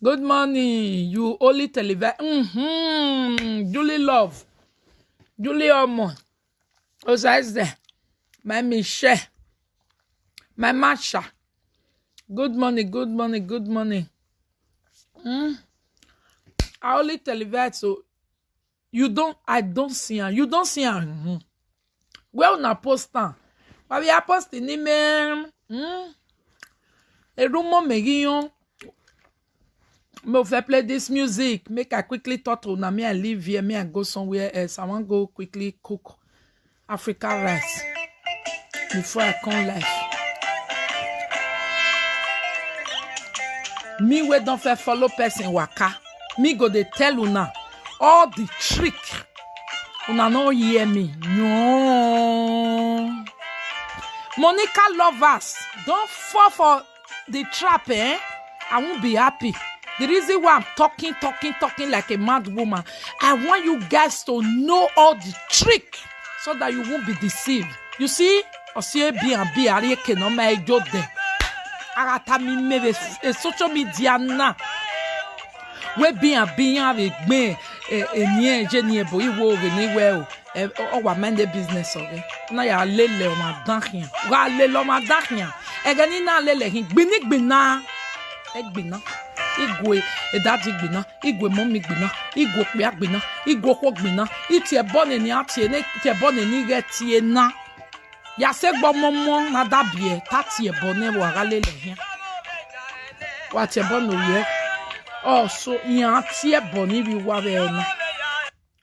Good morning, you only television. Julie Love. Julie Omo. Osaise. My Michelle. My Masha. Good morning, good morning, good morning. I only television, so I don't see her. You don't see her. Where una post her? But we are posting email. A rumor making me if I play this music, make I quickly thought on me I leave here, me I go somewhere else. I want to go quickly cook Africa rice before I come live. Me we don't follow person waka. Me go they tell una all the trick. Una no hear me. No. Monica lovers, don't fall for the trap, eh? I won't be happy. The reason why I'm talking like a mad woman, I want you guys to know all the trick so that you won't be deceived. You see? Osie B&B ari ke no ma ejo den. Arata mi me social media na. We B&B yan ve gbe enye je bo iwo re ni we o. O wa mind the business okay. Na ya lele o ma dan kian. Wa lele o ma dan kian. E gani na lele hin gbini gbina. E gbina. Igwe edadi gbina, igwe mommy gbina, igwe pe gbina, igwe ko gbina, iti e bonne ni atie ne ti e bonne ni ge tie na. Ya se gbo momo na dabie, ta ti e bonne wa gale le hin. Wa ti e bonne ye. Oh so yan ti e bonne bi wa be na.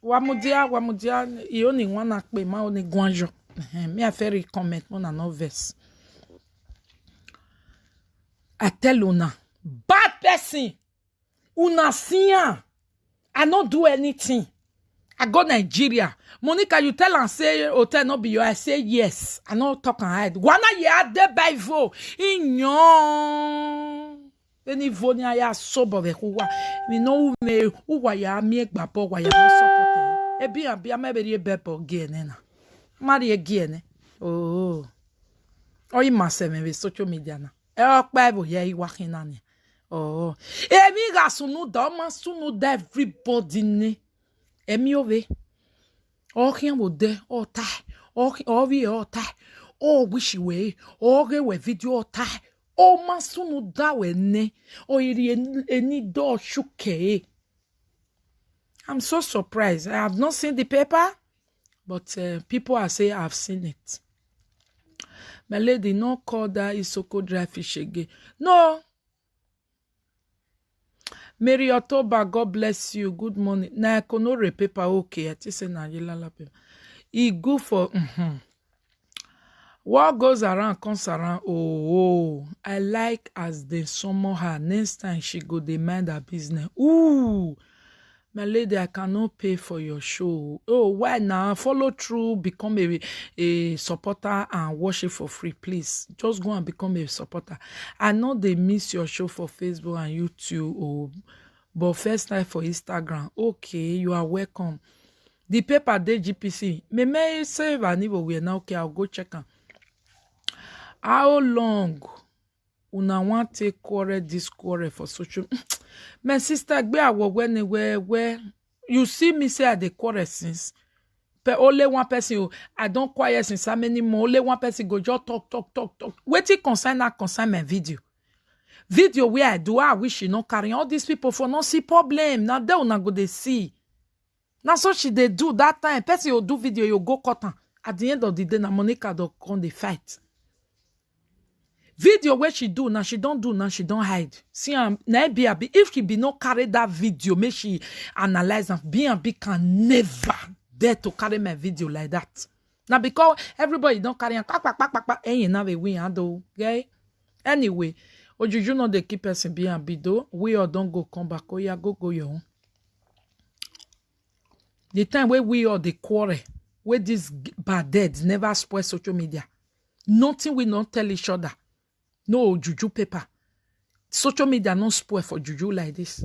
Wa mudia iyo ni wan na pe ma oni gwanjo. Me a faire comment mon na no verse. I tell una bad person. Una sian. I not do anything. I go Nigeria. Monica, you tell and say hotel no be your. I say yes. I not talk and hide. Wana ye ade by vo. Inyon. Any vonia ya sobo ve kuwa. We know me uwa ya mi egbapo wa ya no support. Ebi abia me be bebo gene na. Mari e gene. Oh. Oyi maseme ve social media na. E okpa ebo ye iwa kinani. Oh, emi ga sunu da ma sunu da everybody ne. Emi ove. O kian wo de o ta. O vi o ta. O wish we. O ge we video o ta. O ma sunu da we ne. O iri eni do shuke. I'm so surprised. I have not seen the paper, but people are saying I've seen it. My lady, no call that Isoko dry fish again. No. Mary October, God bless you. Good morning. Na konore paper okay. I say na yelala paper. E good for what goes around comes around. Oh, I like as they summon her. Next time she go dey mind her business. Ooh, my lady, I cannot pay for your show. Oh, why now? Follow through, become a supporter and watch it for free, please. Just go and become a supporter. I know they miss your show for Facebook and YouTube, oh, but first time for Instagram. Okay, you are welcome. The paper dey GPC. May save an evil way now. Okay, I'll go check am. How long una want take quarrel this quarrel for social? My sister, where you see me say I dey quarrel since. But only one person, I don't quarrel since how many more. Only one person go just talk. Wetin concern that concern my video. Video where I do, I wish you not carry all these people for not see problem. Now they una go they see. Now so she they do that time. Person you do video, you go cut am. At the end of the day, na Monica do come they fight. Video where she do now, she don't do now, she don't hide. See, if she be not carry that video, make she analyze and B&B can never dare to carry my video like that. Now because everybody don't carry and you now we handle, okay? Anyway, Ojuju no they keep us in B&B though. We all don't go come back. Oh yeah, go your own. The time where we all the quarrel, where these bad deads never spoil social media. Nothing we not tell each other. No juju paper. Social media no spoil for juju like this.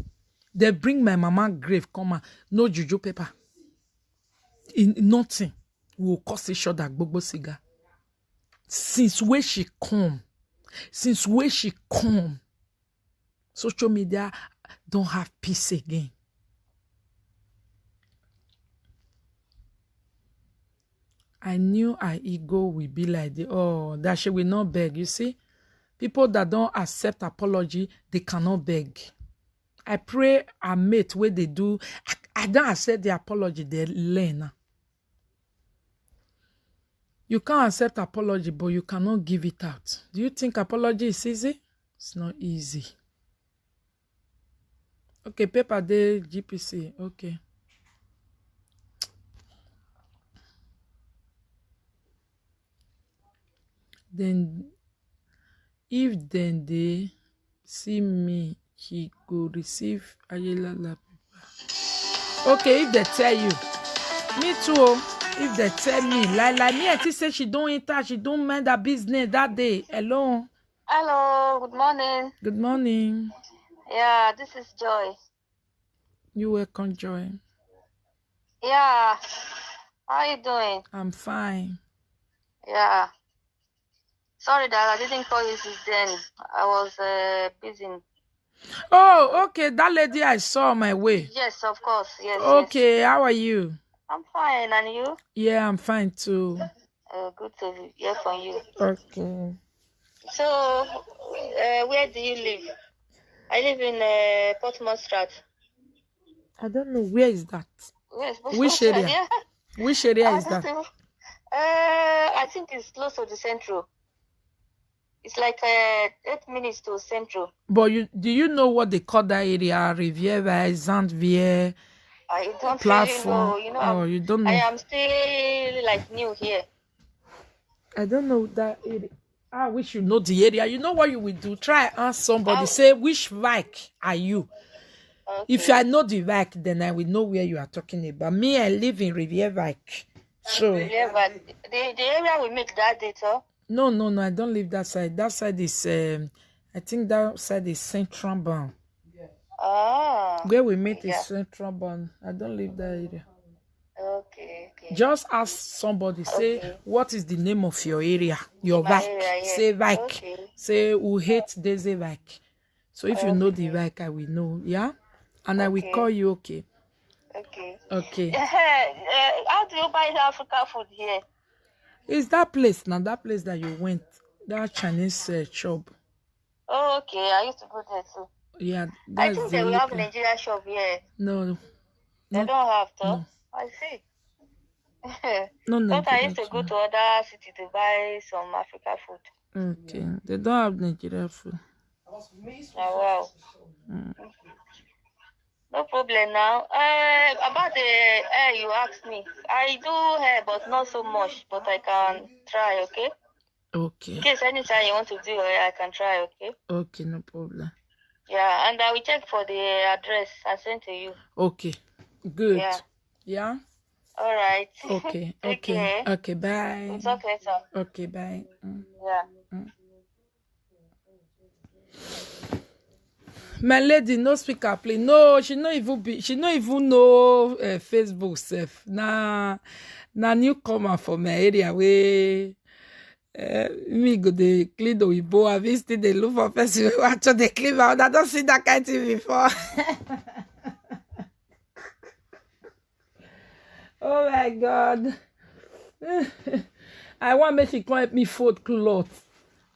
They bring my mama grave, come on. No juju paper. In nothing. We will cause each other gbogbo cigar. Since where she come, social media, don't have peace again. I knew our ego will be like that she will not beg. You see, people that don't accept apology, they cannot beg. I pray our mate where they do. I don't accept the apology, they learn. You can't accept apology, but you cannot give it out. Do you think apology is easy? It's not easy. Okay, paper day, GPC. Okay. Then, if then they see me, he could receive Ayelala paper. Okay, if they tell you. Me too. If they tell me, like me, I say she don't enter, she don't mind her business that day. Hello. Hello, good morning. Good morning. Yeah, this is Joy. You welcome, Joy. Yeah, how are you doing? I'm fine. Yeah. Sorry that I didn't call you since then. I was busy. Oh, okay. That lady I saw on my way. Yes, of course. Yes. Okay, Yes. how are you? I'm fine, and you? Yeah, I'm fine too. Good to hear from you. Okay. So, where do you live? I live in Portsmouth Strat. I don't know. Where is that? Yes, Which area? Yeah. Which area is that? I think it's close to the central. It's like 8 minutes to central. But do you know what they call that area? Riviera, Zandvier, I don't platform. really know. You don't know. I am still like new here. I don't know that area. I wish you know the area. You know what you will do? Try and ask somebody. Say, which Vike are you? Okay. If I know the Vike, then I will know where you are talking about. Me, I live in Riviera Vike. So Riviera, the area we meet that day, huh? No, I don't live that side. That side is, I think that side is Central Bound. Ah. Where we meet is Central Bound. I don't live that area. Okay. Just ask somebody, say, what is the name of your area? Your Vike. Yes. Say Vike. Okay. Say, who hate Daisy Vike. So if you know the Vike, I will know. Yeah? And I will call you, okay? Okay. How do you buy the African food here? It's that place now, that place that you went, that Chinese shop. Oh, okay. I used to go there too. Yeah, I think they will have Nigeria shop here. No. They don't have, though? No. I see. No. But I used to go to other cities to buy some African food. Okay. They don't have Nigeria food. Oh, wow. No problem now. About the hair you asked me. I do hair, but not so much. But I can try, okay? Okay. In case anytime you want to do hair, I can try, okay? Okay, no problem. Yeah, and I will check for the address I sent to you. Okay. Good. Yeah? All right. Okay. Okay. Okay, bye. We'll talk later. Okay, bye. Yeah. My lady, no speaker, please. No, she not even know Facebook self. Nah, newcomer for my area where me go the clean the Igbo. I visited the look for person who want to the clean out. I don't see that kind of thing before. Oh my God. I want me she come help me fold clothes.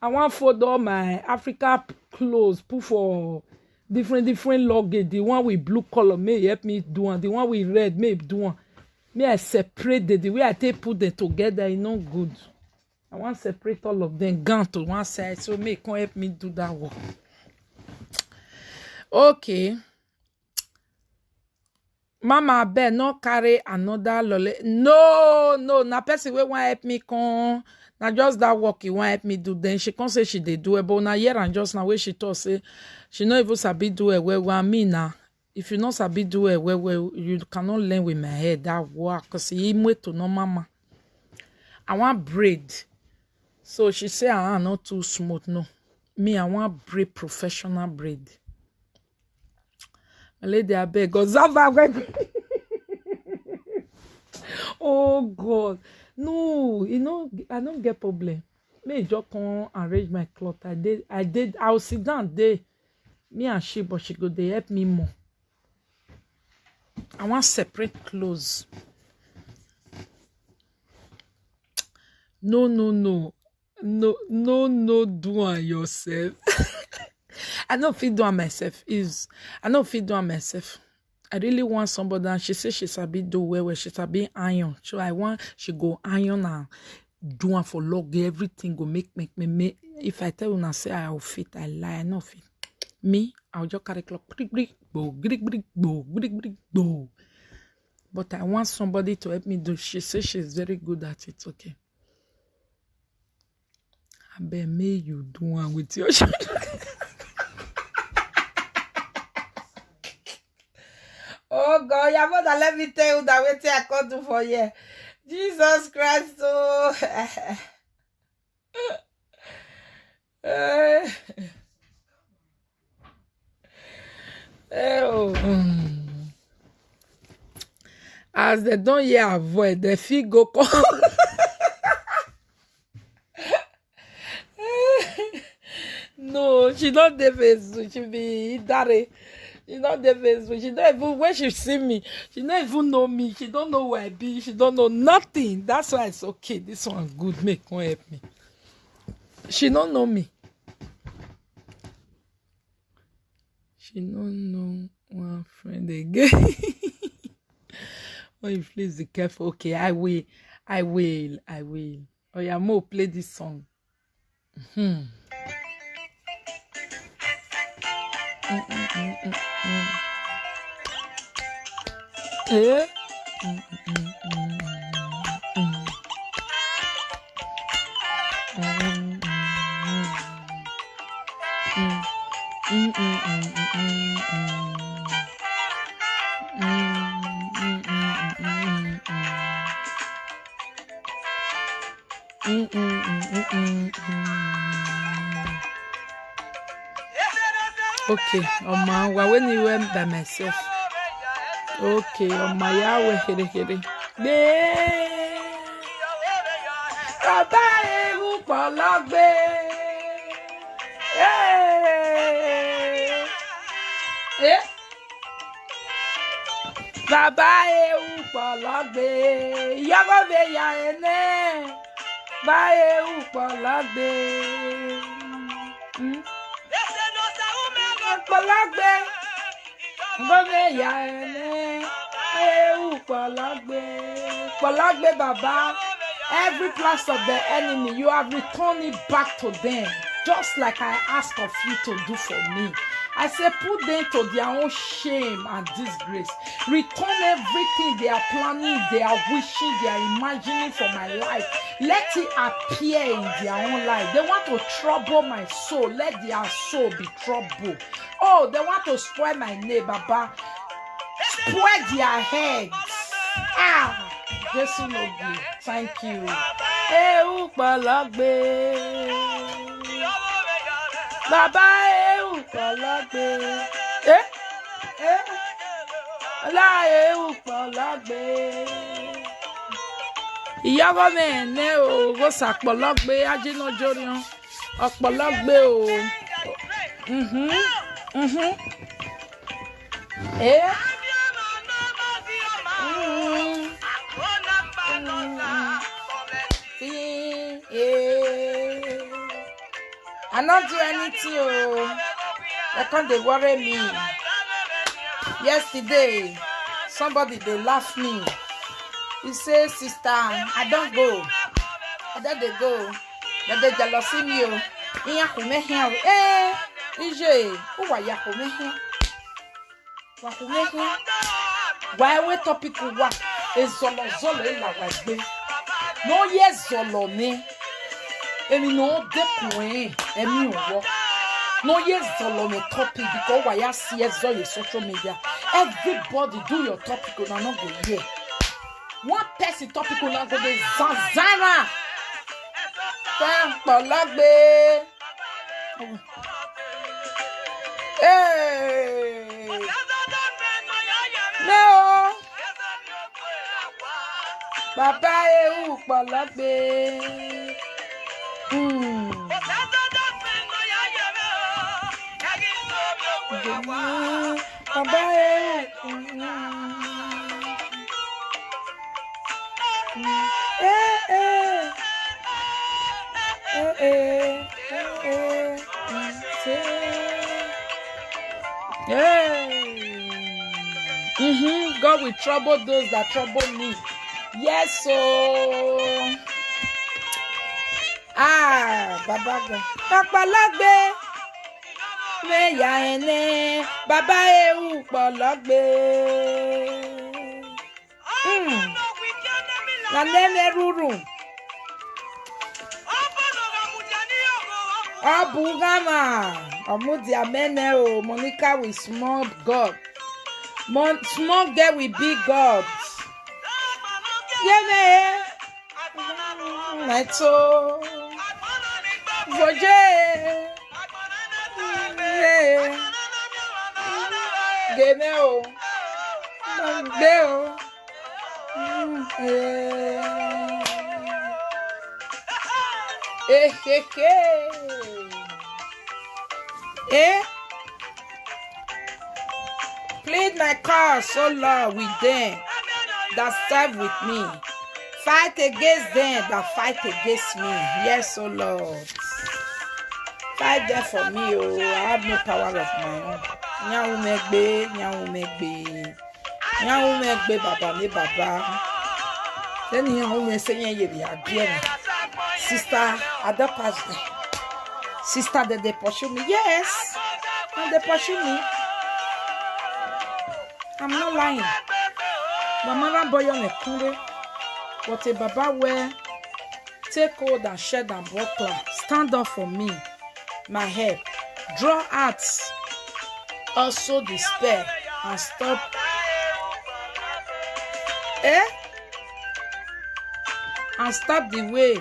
I want fold all my Africa clothes, put for different luggage. The one with blue color may help me do one. The one with red may do one. May I separate the way I take put them together, it's not good. I want to separate all of them gone to one side, so may come help me do that work. Okay. Mama, I bet not carry another lolly. No. Na person wey want help me come. Na just that work you want help me do. Then she can't say she did do it, but na here and just now where she thought say she not even sabi do it well. Me now, if you not sabi do it well, you cannot learn with my head that work. Cause he wait to no mama. I want braid. So she say I am not too smooth. No, me I want braid, professional braid. Lady, I beg God. Oh God. No, I don't get problem. Me just come arrange my cloth. I will sit down there. Me and she, but she go they help me more. I want separate clothes. No, do it yourself. I don't feel doing myself. I don't feel doing myself. I really want somebody, and she says she's a bit do where she's a bit iron. So I want she go iron and do one for log. Everything go make me. If I tell you and say I'll fit, I lie. I not fit. Me, I'll just carry clock. Bo. But I want somebody to help me do. She says she's very good at it. Okay. I bet me you do one with your Oh God, your mother, let me tell you that waiting I can't do for you. Jesus Christ, oh. As they don't hear her voice, the feet go come. No, she not the face. She be Dari. She not the face. She don't even when she see me. She don't even know me. She don't know where I be. She don't know nothing. That's why it's okay. This one good. Make one help me. She don't know me. She don't know one friend again. Oh, you please be careful. Okay, I will. Oh yeah, Mo, play this song. Eh? Okay, on my when you went by myself. Okay, on my yawe here. Baba ewu pologbe. Baba ewu pologbe. Yago be ya ene. Ba ewu pologbe. Pologbe. Baba ya ene. Ewu pologbe. Pologbe baba. Every plans of the enemy, you have returned it back to them, just like I ask of you to do for me. I say, put them to their own shame and disgrace. Return everything they are planning, they are wishing, they are imagining for my life. Let it appear in their own life. They want to trouble my soul. Let their soul be troubled. Oh, they want to spoil my name, Baba. Spoil their heads. Ah! Jesus no good. Thank you. Ewu pologbe. Baba ewu pologbe. La ewu pologbe. Ìyàwó mi ene o go sapologbe ajinojorian. Opologbe o. I not do anything. They can't they worry me. Yesterday, somebody they laugh me. He says, sister, I don't go. I don't they go. That they jealousy me. Iya kume here. Ije, who are ya kume here? Wa kume here. Why we topic wa? Ezolo ila wagbe. No yes zolo me. Emi no dekun emi owo. No yes zolo me topic because why ya see zolo social media. Everybody do your topic on no go here. One person topic on go be Zanzara. Pologbe. Hey. No. Baba ewu pologbe. Baba God will trouble those that trouble me. Yes, so Baba God. Papa lagbe me ya ene Baba ewu pologbe. Na nene ruru. Abugama. Omudi amene o. Monica with small God. Small girl with big God. Yene. Meto. Voje. Geneo. Deo. Plead my cause, so Lord, with them that serve with me. Fight against them that fight against me. Yes, oh Lord. Fight them for me, oh. I have no power of my own. Nyawu megbe, baba me baba. Then nyawu me say ye again. Sister, other person. Sister, that they pursue me. Yes, and they pursue me. I'm not lying. Mama boy on a kure. What a baba wear. Take hold and shed and buckler. Stand up for me. My help. Draw out. Also despair. And stop. And stop the way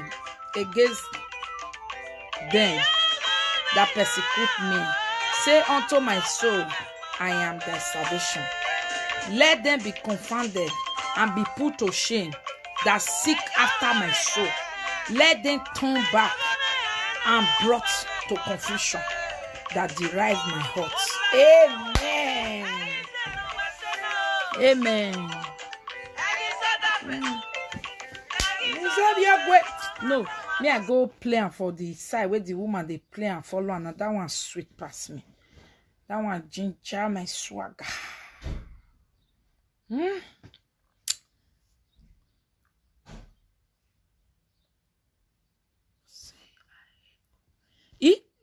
against them that persecute me. Say unto my soul, I am their salvation. Let them be confounded and be put to shame that seek after my soul. Let them turn back and brought to confusion that derive my heart. Amen. Amen. No, me I go play am for the side where the woman they play and follow, and that one sweet past me. That one ginger my swagger.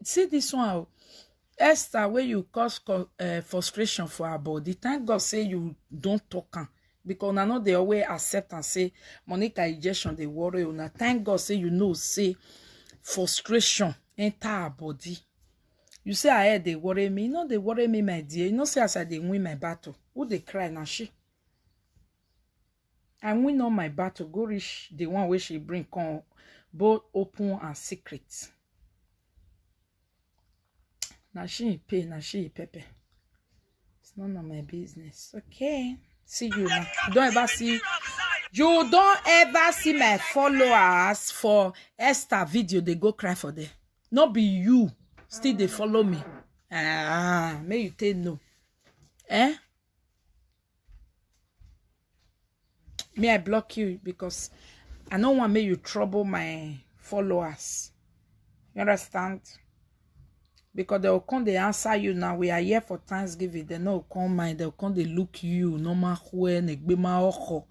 See this one, Esther, where you cause frustration for her body. Thank God say you don't talk am. Because I know they always accept and say Monica injection they worry una. Thank God say you know say frustration enter her body. You say I heard they worry me. You know they worry me, my dear. You know say as I they win my battle. Who they cry now she? I win all my battle. Go reach the one where she bring come both open and secret. Now she pay, now she pepper. It's none of my business. Okay. See you now. You don't ever see my followers for Esther video. They go cry for them. Not be you. Still they follow me. May you tell no. Me I block you because I don't want make you trouble my followers. You understand? Because they will come, they answer you now. We are here for Thanksgiving. They no come mind. They will come, they look you. No matter where they be my oko.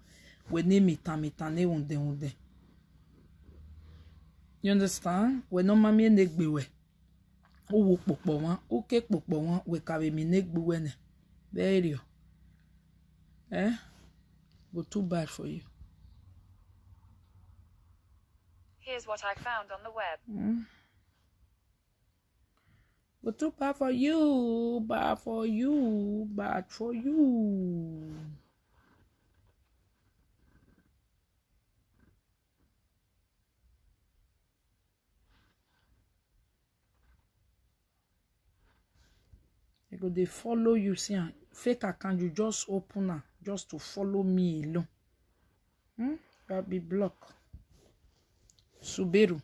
We need mitane unde. You understand? We no mami negbe we. Uwu pokpo wan. Uke pokpo wan. We kawe mi negbe we ne. Very. But too bad for you. Here's what I found on the web. But too bad for you, bad for you, bad for you. They follow you, see, fake account, you just open her just to follow me alone. I'll be blocked. Suberu.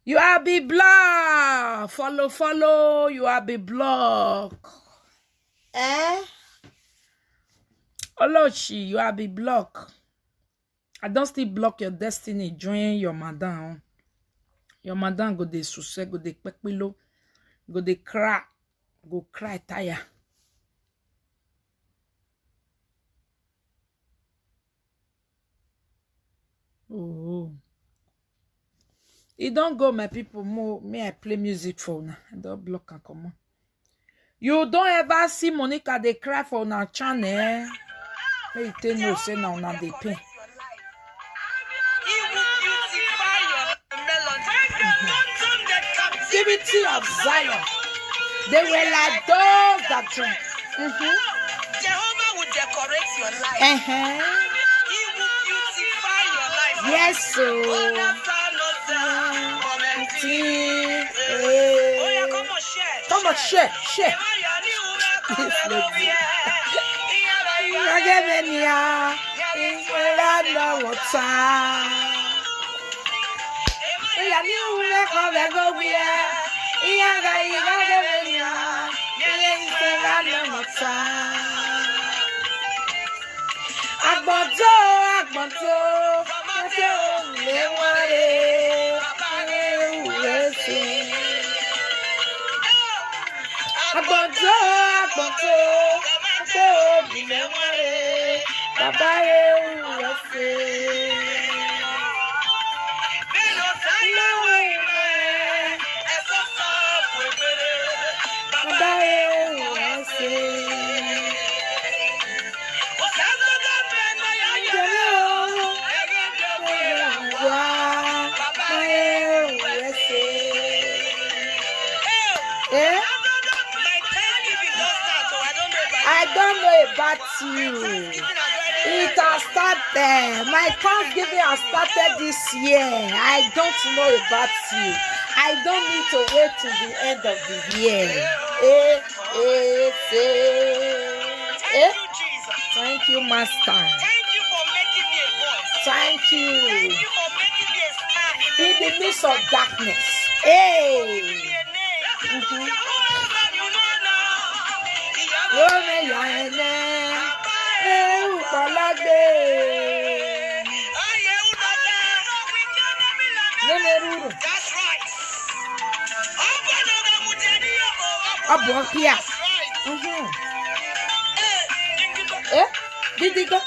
You are be blocked. Follow. You are be blocked. Olochi, you are be blocked. I don't still block your destiny. Join your madam. Your madam go de success, go de pekpilo, go de cry, go cry tire. Oh. It don't go, my people. Me, I play music for now. I don't block and come on. You don't ever see Monica they cry for our channel. May you tell no say now they pay. Captivity of Zion. They were like those that drink. Jehovah will decorate your life. He will beautify your life. Yes, so. Come on, share. Agboto, I don't know about you. It has started. My Thanksgiving has started this year. I don't know about you. I don't need to wait till the end of the year. Thank you, Master. Thank you for making me a voice. Thank you. Thank you for making me a star In the midst of darkness. That's right. Abopia. Did it go?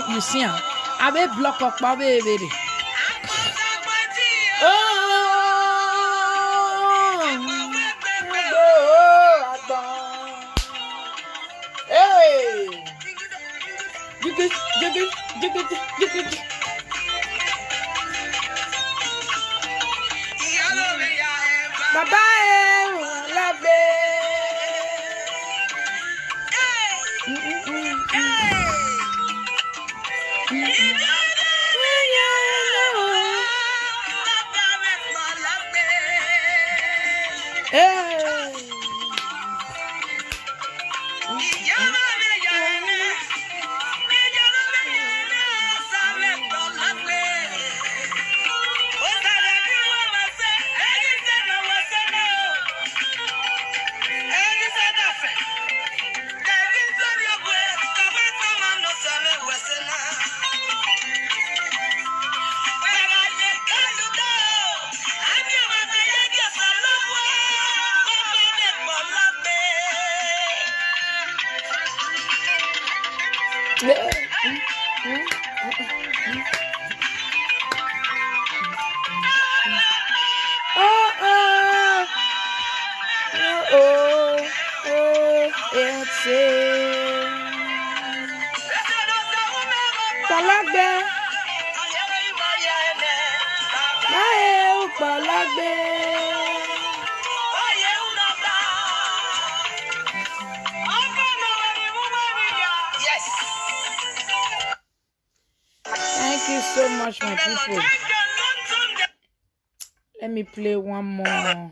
You see, I will block up my baby. Bye-bye, lovely. It's it. Palagbe. Palagbe. Yes. Thank you so much, my people. Let me play one more.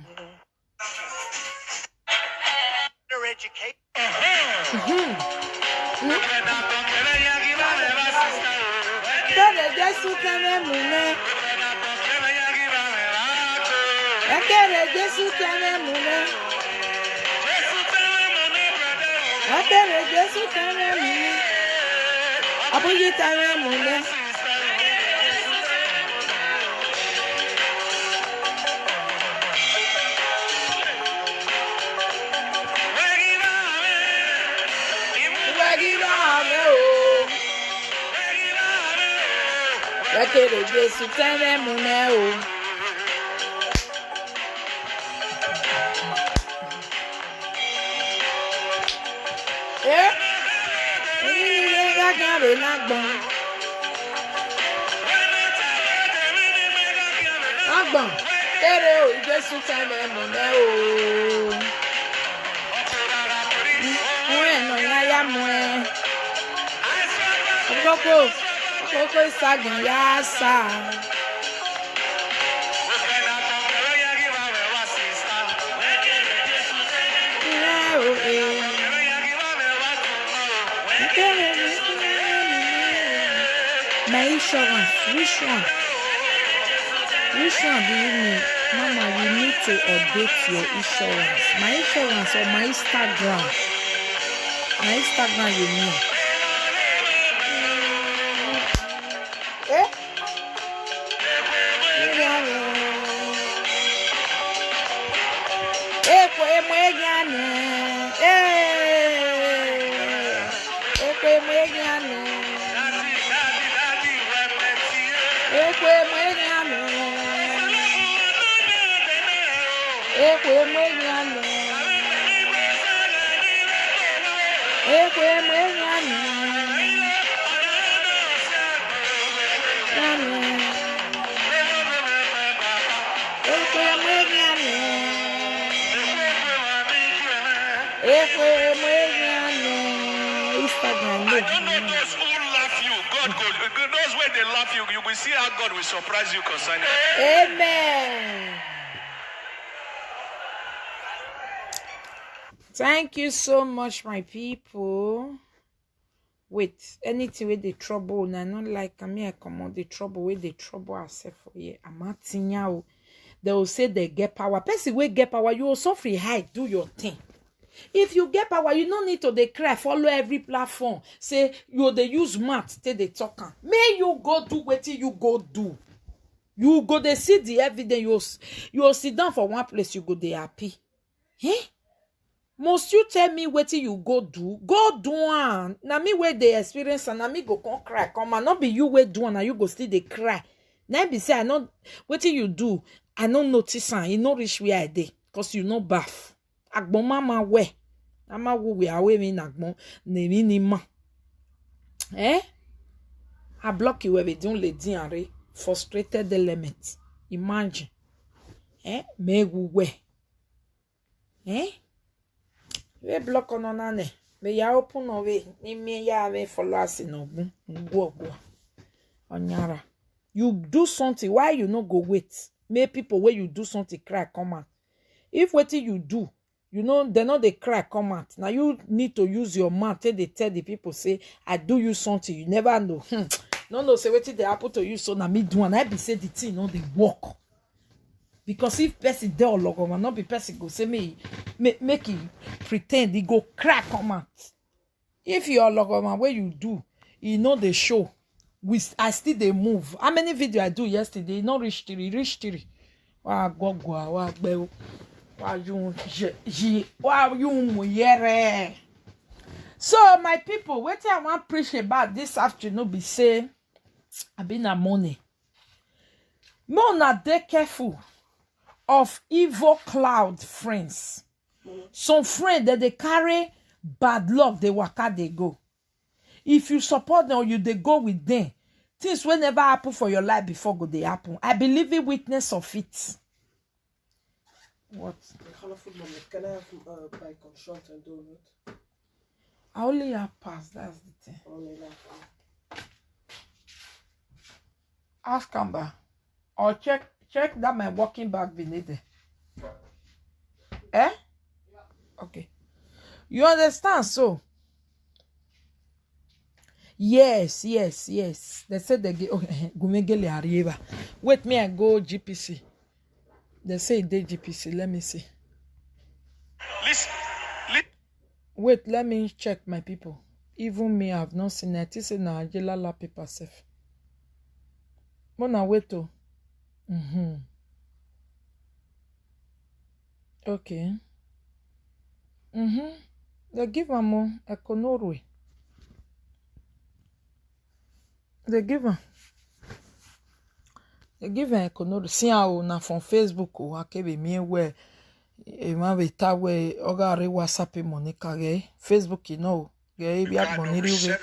Ekere Jesu tene mune o. Ni ga gare lagbon. Lagbon. Ere o Jesu tene mune o. No ya mwe. Koko isagan ya sa. My insurance, which one? Which one do you need? Mama, you need to update your insurance. My insurance or my Instagram? My Instagram you need. Those when they laugh you, you will see how God will surprise you concerning it. Amen. Thank you so much, my people. Wait, anything with the trouble, and I not like I come on the trouble with the trouble ourselves for you. I'm not seeing. They will say they get power. Person will get power, you also free hide, do your thing. If you get power, you don't need to declare, follow every platform. Say you they use math, till they talk. May you go do what you go do. You go they see the evidence. You sit down for one place, you go they happy. Eh? Must you tell me what you go do? Go do one. Na me where they experience and na me go come cry. Come and not be you where do one and you go still they cry. Now be say I know what you do. I don't notice and you know reach where I dey. Cause you know bath. Agbon mama we. Mama we awe me nagbon ne ni ma. Eh? I block you every don't let diare frustrated element. Imagine. Eh? Me we. Eh? We block on nane. Me ya open away. Ni me ya we follow us in ogun. Go. Onyara. You do something. Why you no go wait? Make people where you do something cry come out. If what you do, you know, they know they cry come out. Now you need to use your mouth till they tell the people say, I do you something. You never know. No, say what they happen to you. So now me do and I be say the thing, no, they walk. Because if person there or logo, not be person go say me make it pretend he go cry come out. If you are logo man, what you do, you know the show. I still they move. How many video I do yesterday? Not reach 3. Wa go wa gbe wa you muyere. So my people, what I want to preach about this afternoon be say, I been a money. Mona, dey careful of evil cloud friends. Some friends that they carry bad luck, they waka, they go. If you support them or you they go with them, things will never happen for your life before go they happen. I believe in witness of it. What? Can I have by consult and donut? I only have pass, that's the thing. Only that. Ask Amber. Or check that my walking bag be needed. Eh? Okay. You understand? So yes. They said they get okay. Wait, me I go GPC. They say they GPC. Let me see. Listen. Wait, let me check my people. Even me, I've not seen it. It's in Angela la paper safe. Mona wait to. Okay. They give her more econorwe. They give her econorwe. See how na from Facebook o akebe me where e ma beta we ogare WhatsApp Monica ge Facebook you know ge bi agbon ri we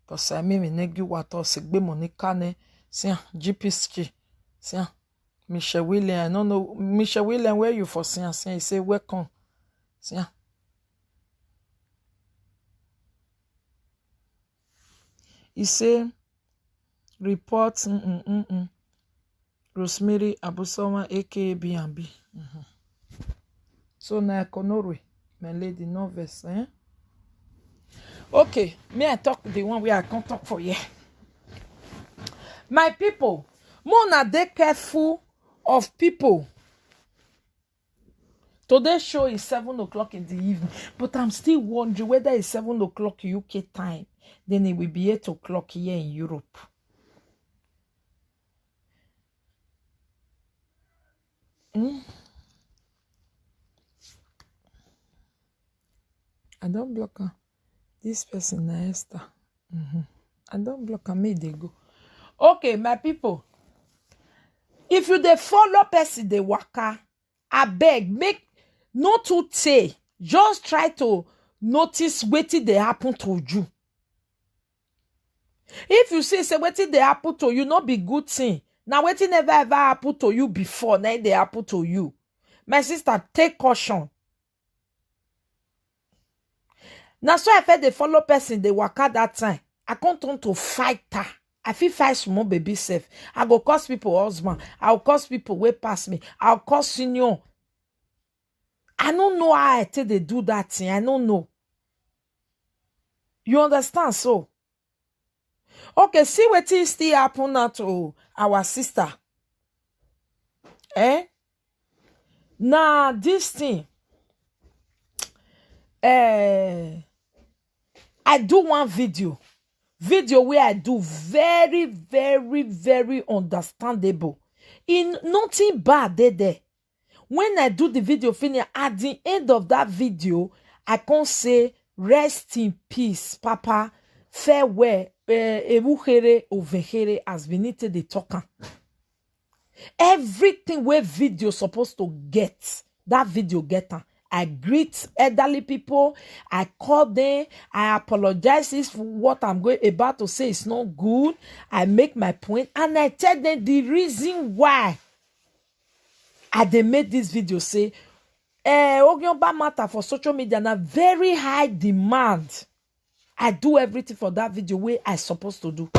cause I me negi wato segbe Monica ne see GPC see Michelle William, I don't know Michelle William where you for see he say welcome see he say report Rosemary Abusoma aka B&B. So na econorwe, my lady novice, eh? Okay, me I talk the one where I can't talk for you. My people, Mona dey careful of people. Today's show is 7 o'clock in the evening, but I'm still wondering whether it's 7 o'clock UK time, then it will be 8 o'clock here in Europe. I don't block her. This person na Esther. I don't block her. May they go. Okay, my people. If you dey follow person dey waka, I beg make not to say. Just try to notice wetin dey happen to you. If you say wetin dey happen to you, not be good thing. Now wetin never ever happen to you before, now they happen to you. My sister, take caution. Now so I felt the follow person they waka that time. I can't turn to fighter. I feel fight small baby safe. I go cause people husband. I'll cause people way past me. I'll cause senior. I don't know how I tell they do that thing. I don't know. You understand? So okay, see what is still happen now to our sister. Eh? Now this thing. I do one video where I do very, very, very understandable. In nothing bad there. When I do the video finish, at the end of that video, I can say, rest in peace, Papa. Farewell. Ebuhere overhere as Benite the talker. Everything where video supposed to get, that video getter. I greet elderly people. I call them. I apologize if what I'm about to say is not good. I make my point and I tell them the reason why they made this video. Say, Ogyonba matter for social media na very high demand. I do everything for that video where I supposed to do.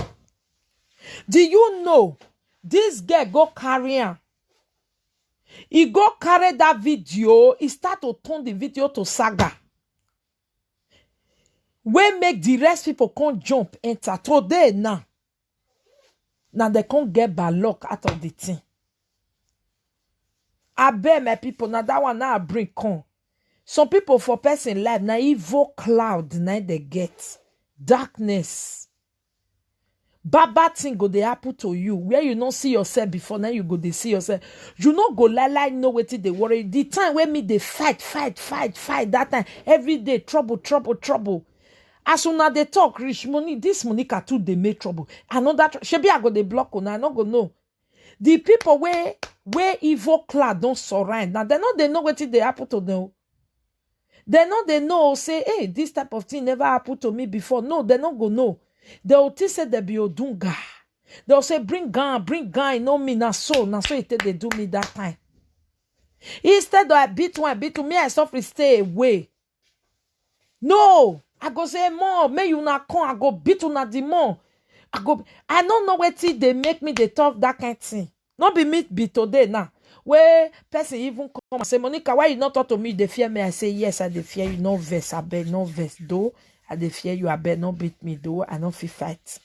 Do you know this girl go carry her? He go carry that video. He start to turn the video to saga. We make the rest people can't jump enter. Today now. Now they can't get bad luck out of the thing. I bet my people now that one now I bring come. Some people for person life now evil cloud now they get darkness. Bad thing go they happen to you where you don't see yourself before now you go they see yourself. You not go lie know what they worry. The time when me they fight that time every day trouble. As soon as they talk rich money, this Monica too they make trouble. Another shebi I go they block una, I not go know. The people where evil clad don't surround. Now they know what they happen to them. They know say, hey, this type of thing never happened to me before. No, they not go know. They will say they be odunga. They'll say, bring gun, you know me, na so it they do me that time. Instead of I beat to me, I suffer stay away. No, I go say more, may you not come, I go beat una the more. I don't know what they make me they talk that kind of thing. Not be me be today now. Where person even come and say, Monica, why you not talk to me? They fear me. I say, yes, I they fear you. No verse, I bet, no verse, though. I they fear you, I bet, no beat me, though. I don't feel fight.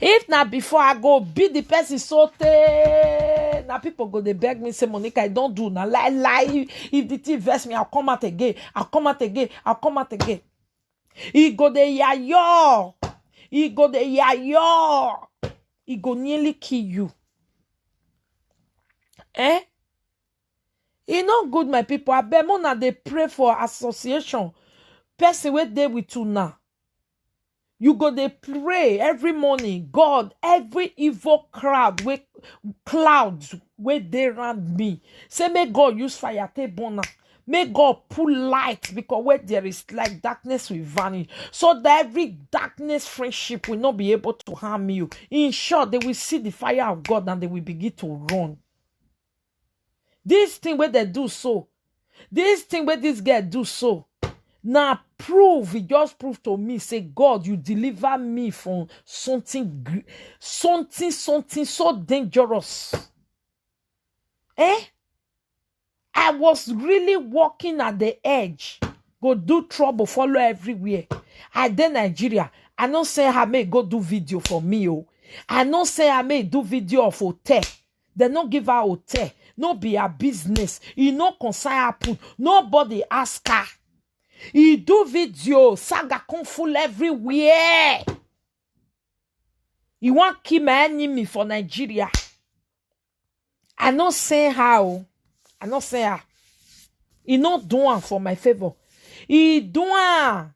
If not before I go beat the person so now people go they beg me say Monica I don't do now lie if the thing verse me I'll come out again he go the yayo he go nearly kill you e not good my people I bet more they pray for association person where they with you now. You go they pray every morning. God, every evil clouds where they around me. Say, may God use fire take bona. May God pull light because where there is like darkness will vanish. So that every darkness friendship will not be able to harm you. In short, they will see the fire of God and they will begin to run. This thing where they do so. This thing where this guy do so. Now he just proved to me, say, God, you deliver me from something so dangerous. I was really walking at the edge. Go do trouble, follow everywhere. I did Nigeria. I don't say I may go do video for me. I don't say I may do video of hotel. They don't give her hotel. No be a business. You no concern happen. Nobody ask her. He do video, saga kung full everywhere. He want kill my enemy for Nigeria. I not say how. I not say how. He not doing for my favor. He doing.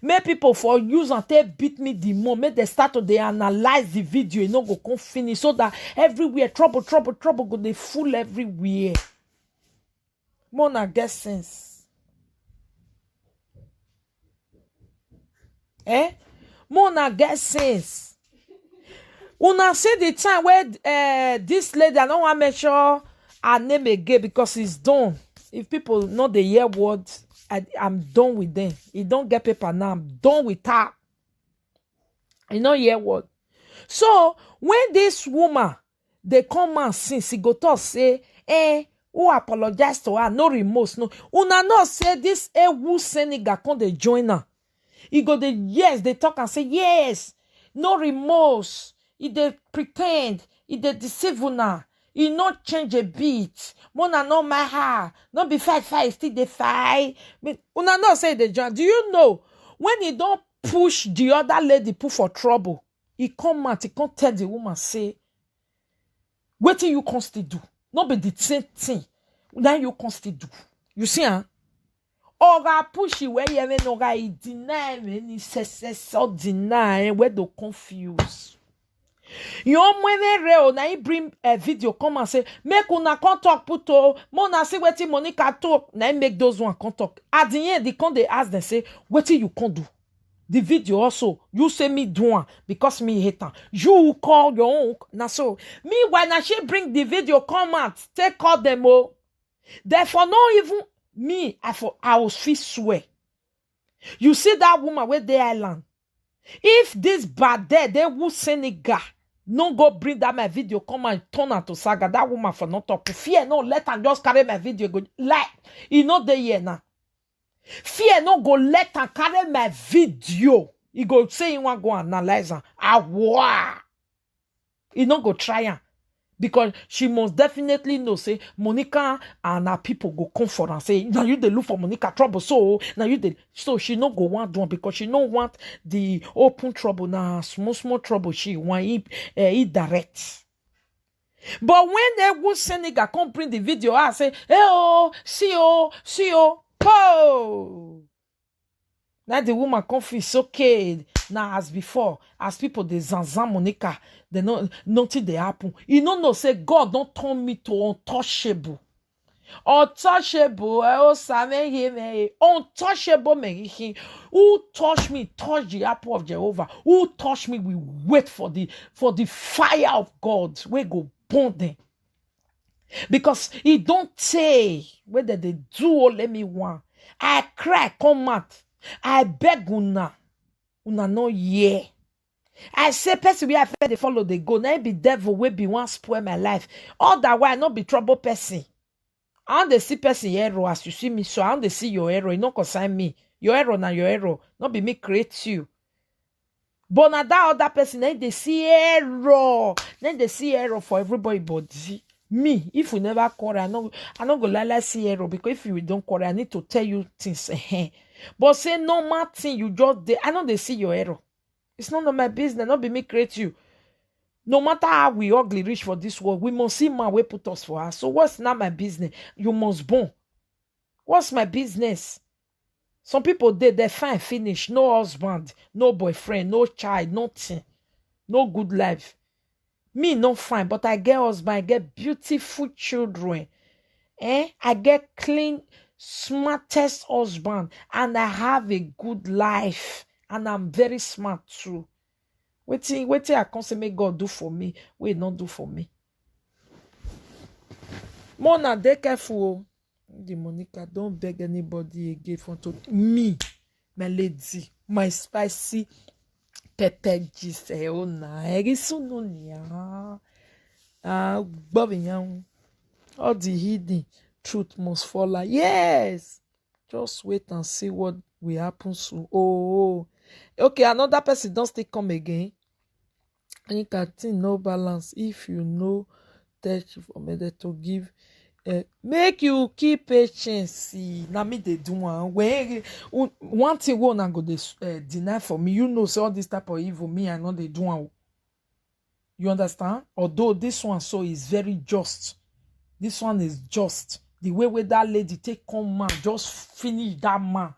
Make people for use and they beat me the more. Make they start to they analyze the video. You know go come finish so that everywhere trouble go they full everywhere. Mona get sense. Mona get sense. Una say the time where this lady, I don't want to make sure her name again because it's done. If people know the hear words, I'm done with them. You don't get paper now. I'm done with her. You know hear word. So when this woman they come and since he go to say, who apologize to her, no remorse, no. Una no say this who Senegal come they join her. He go the yes, they talk and say yes, no remorse. He they pretend, he they deceive una. He not change a bit. Mona no my heart. Not be fight, still they fight. Una not say the John. Do you know when he don't push the other lady put for trouble? He come out, he can't tell the woman say, what do you constantly do? Not be the same thing. Now you constantly do. You see, huh? Oga push you where you even oga he deny me, so deny where they confuse. You mwen reo na he bring a video come and say make una come talk puto mona see wetin Monica talk na he make those one come talk. At the end they come they ask them say wetin you can do. The video also you say me do one because me hate her. You call your own na so. Meanwhile na she bring the video come out take call them all. Therefore no even me I was feel swear. You see that woman where they island. If this bad there they will Senegal no go bring that my video come and turn her to saga. That woman for not talk. Fear no let her just carry my video go like you know the year now. Fear no go let her carry my video. He go say you want go analyze her. Wow. He no go try her. Because she must definitely know, say, Monica and her people go come for her and say, now you they look for Monica trouble, so now you they so she no go want one because she no want the open trouble now, small trouble she want it direct. But when they would Senegal come bring the video, I say, hey oh, see oh, Now the woman confess, okay, now as before, as people they zanzan Monica, they know nothing they happen. You know, say God don't turn me to untouchable. Untouchable, untouchable, me. Who touch me, touch the apple of Jehovah. Who touch me, we wait for the fire of God. We go burn them. Because he don't say whether they do or let me want. I cry, come out. I beg una no yeah. I say person we have they follow they go. Now be devil will be one spoil my life. All that why not be trouble person. I want to see person hero as you see me, so I want to see your hero. You don't consign me. Your hero na your hero. Not be me create you. But now that other person, then they see error. Then they see error for everybody but me. If we never quarrel, I not go like see error because if you don't quarrel, I need to tell you things. But say no matter you just I know they see your error. It's none of my business. Not be me create you. No matter how we ugly reach for this world, we must see man way put us for us. So what's not my business? You must born. What's my business? Some people they fine finish, no husband, no boyfriend, no child, nothing, no good life. Me not fine, but I get husband, I get beautiful children. I get clean, smartest husband, and I have a good life, and I'm very smart too. Waiting, I can't say make God do for me. Wait, not do for me. Mona, dey careful. The Monica, don't beg anybody again for to me, my lady, my spicy pepper gist. Oh na, all the hidden truth must fall out. Yes, just wait and see what will happen soon. Oh, okay, another person don't still come again. And you can think no balance if you know that for me to give. Make you keep patience. Now me they do one thing one and go deny for me. You know, so all this type of evil me I know they do. You understand? Although this one so is very just. This one is just. The way that lady take come man, just finish that man.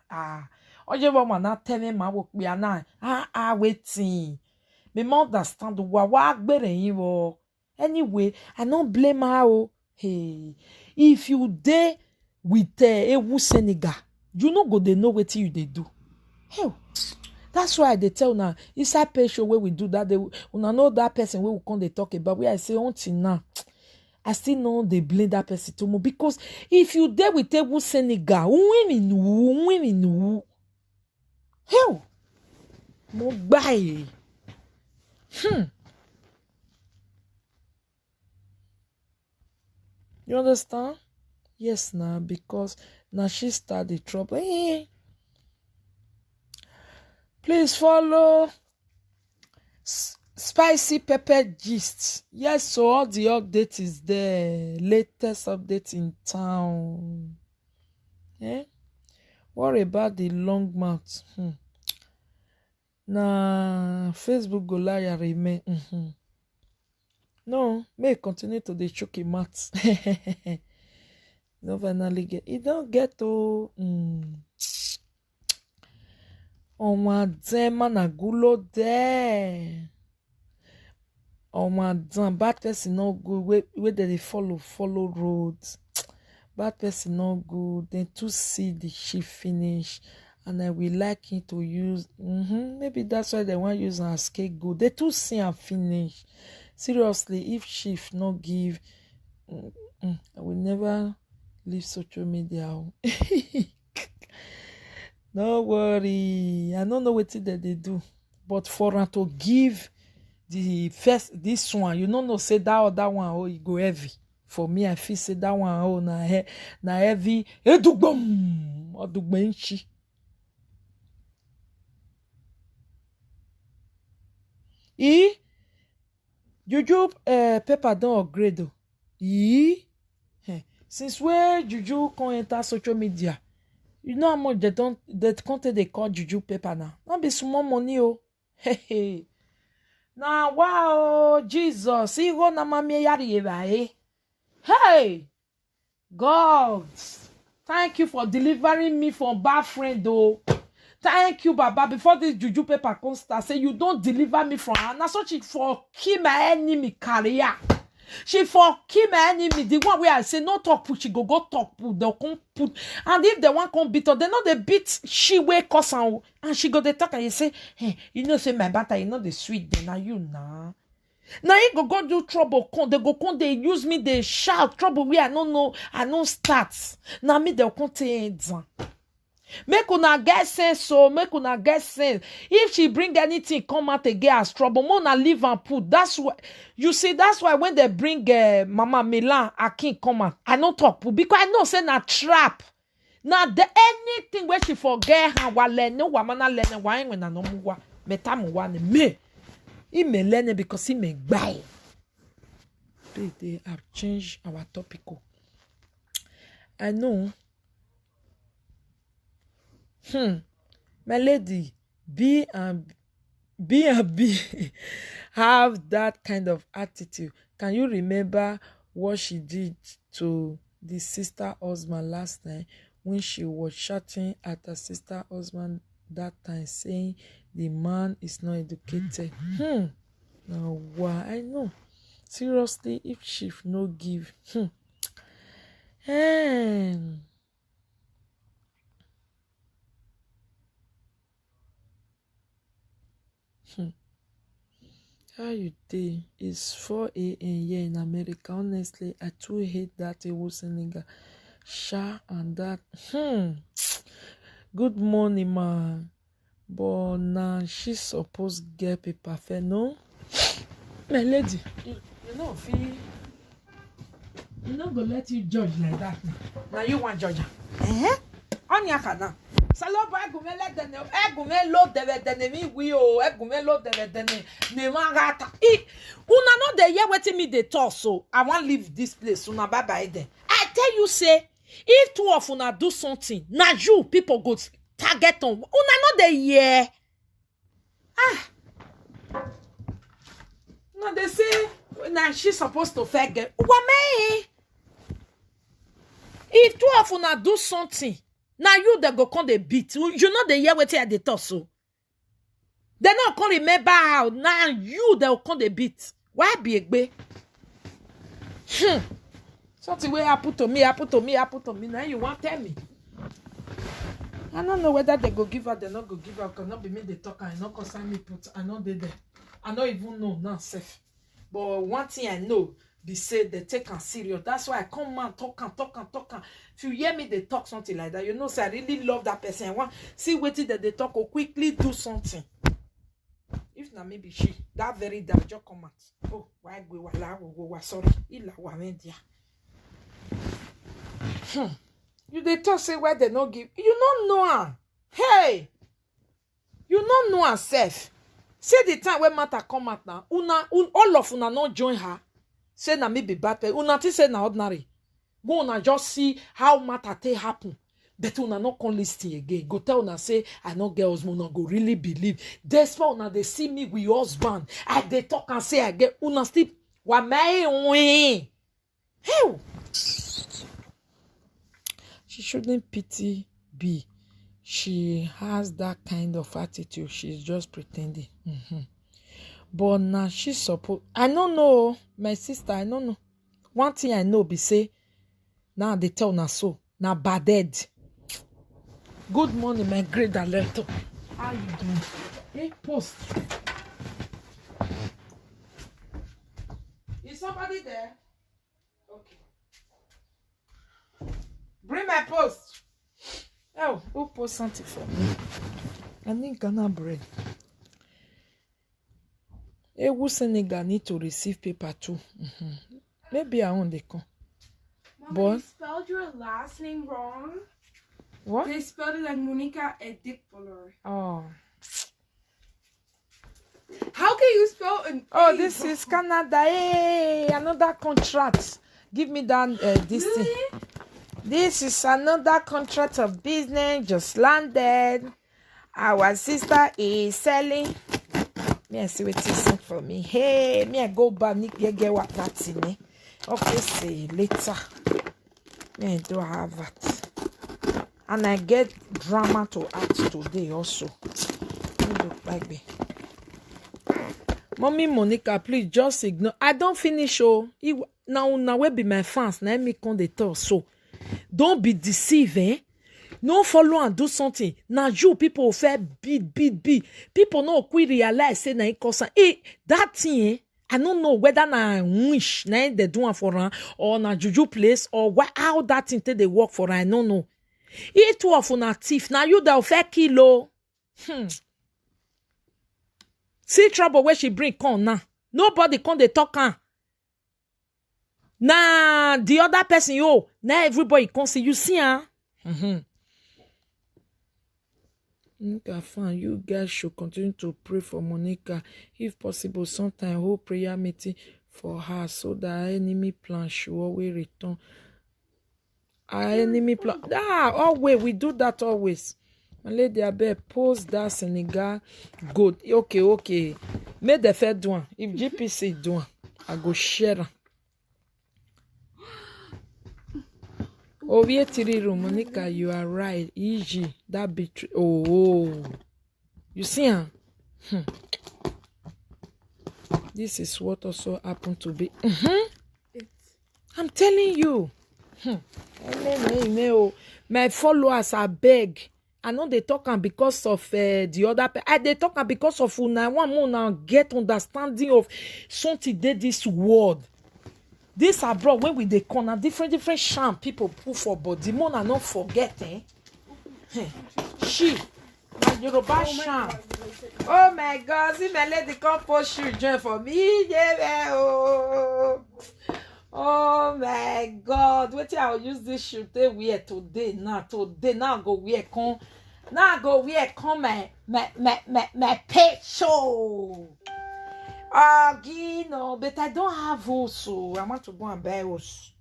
Oje woman na tell me man work be na. Waiting. Me understand what anyway, I don't blame her. Hey, if you dey with Ewu Senegal, you no go they know what you they do. Hey, that's why they tell now. Inside pay show where we do that, they una know that person where we come they talk about. Where I say until now, I still know they blame that person too much because if you dey with Ewu Senegal, women, hey, mo buy. You understand? Yes, now because now she started the trouble. Please follow Spicy Pepper Gist. Yes, so all the update is there. Latest update in town. What about the long mouth? Nah, Facebook go lie remain. No, may continue to the choky mats. No finally get it. Don't get to on my man a gulo there. On my damn bad person no good. Where they follow roads. Bad person no good. Then to see the ship finish. And I will like him to use. Maybe that's why they want to use an scapegoat. They too see and finish. Seriously, if Chief not give, I will never leave social media. No worry, I don't know what that they do, but for her to give the first this one, you don't know say that other one oh it go heavy. For me, I feel say that one oh na heavy. Edugbom odugbenchi. Juju paper don't upgrade though. Since where Juju can enter social media, you know how much they content they call Juju paper now. Not be small money oh. Hey. Now wow Jesus, he go na mami yari Hey, God, thank you for delivering me from bad friend though. Thank you, Baba. Before this juju paper come start, say you don't deliver me from her. Now so she for kill my enemy career. She for kill my enemy. The one where I say no talk put, she go talk put. They come put. And if the one come beat her, they know they beat she way cause and she go they talk and you say, hey, you know say my butter, you know the sweet then now you nah. Now you go do trouble. They go come, they use me, they shout trouble where I don't know, I don't start. Now me they come take make una get sense, so make una get sense. If she bring anything come out again as trouble, mona leave and put. That's why you see. That's why when they bring Mama Milan Akin come out, I don't talk put because I know say na trap. Now the anything where she forget her wale no wamana learn why when na no muwa metamu wane me. He may learn it because he may buy. They have changed our topic. I know. My lady, B and B have that kind of attitude. Can you remember what she did to the sister husband last night when she was shouting at her sister husband that time, saying the man is not educated? Now why? I know. Seriously, if she no give, How you day? It's 4 a.m. here in America. Honestly, I too hate that nigga. Sha and that. Good morning, man. But now she's supposed to get paper fair, no? My lady, you know, feel. You not gonna let you judge like that. Now you want judge? On your canal. Saloba egume let them egume load the me we o egume load the me mangata. Una no dey hear wetin me dey talk, so I wan leave this place. Una bye bye then. I tell you say if two of una do something, na you people go target on. Una no dey hear. No, they say now she's supposed to forget. Wame. If two of una do something. Now you they go come the beat. You know the year waiting at the torso. They not come remember how now you they come the beat. Why be a be? Something where happen to me. Now you want tell me? I don't know whether they go give her, they not go give her. Cannot be me they talk. I not concern me put. I know they there. I don't even know now safe. But one thing I know. They say they take am serious. That's why I come and talk. If you hear me, they talk something like that. You know, say I really love that person. I want see what that they talk or quickly do something. If not, maybe she that very day just come out. Oh, why go sorry. Ila wamendia. You they talk say why they not give. You don't know her. Hey, you don't know herself. Say the time when matter come out now. All of una not join her. Say na me be bad person. Una ti say na ordinary. Go una just see how matter take happen. But una not come listen again. Go tell una say I no get husband. Una go really believe. Despite una they see me with husband. I they talk and say I get una still wa me. Hey. She shouldn't pity B. She has that kind of attitude. She's just pretending. But now she's supposed. I don't know, my sister. I don't know. One thing I know be say now they tell na so na baded. Good morning, my great director. How you doing? Hey, post. Is somebody there? Okay. Bring my post. Oh, who post something for me? I need Ghana bread. Ewu Senegal need to receive paper too. Maybe I want they come. Mama, But you spelled your last name wrong. what? They spelled it like Monica Edikpoler. Oh. How can you spell an Oh, A this wrong? is Canada. Hey, another contract. Give me that this thing. Really? This is another contract of business just landed. Our sister is selling. Me I see what you sent for me. Hey, me I go back. Me get what that's in it. Okay, say later. Me I don't have that. And I get drama to act today also. Mommy Monica, please just ignore. I don't finish. Oh, now where be my fans? Now me come the talk. So don't be deceived, eh? No follow and do something. Now you people fair beat. People no quick realize say na it cause that thing. Eh? I don't know whether na wish na they do for her or na juju place or how that thing they work for her. I don't know. It too often a thief. Now you that fair kilo. See trouble where she bring come now. Nobody come they talk her. Nah, the other person yo. Now everybody come see you see her. Monica fan, you guys should continue to pray for Monica. If possible, sometime hold prayer meeting for her so that our enemy plan should always return. Our enemy plan. Always we do that always. My lady, I bet post that Senegal good. Okay. Make the fair do one. If GPC do one, I go share. Ovie Tiriru, Monica, you are right. EG, that betray. Oh. You see, huh? This is what also happened to be. I'm telling you. My followers are beg. I know they talking because of the other. They talking because of una one more now get understanding of something did this world. This abroad when we dey corner different sham people put for body. Mona not forget, eh? She, my Yoruba sham. Oh my God! See my lady come post shoe join for me. Yeah, oh my God! Wait till I will use this shoe they wear today. Now I go wear come. Now I go wear come my pet show. No, but I don't have horse. I want to go and buy horse.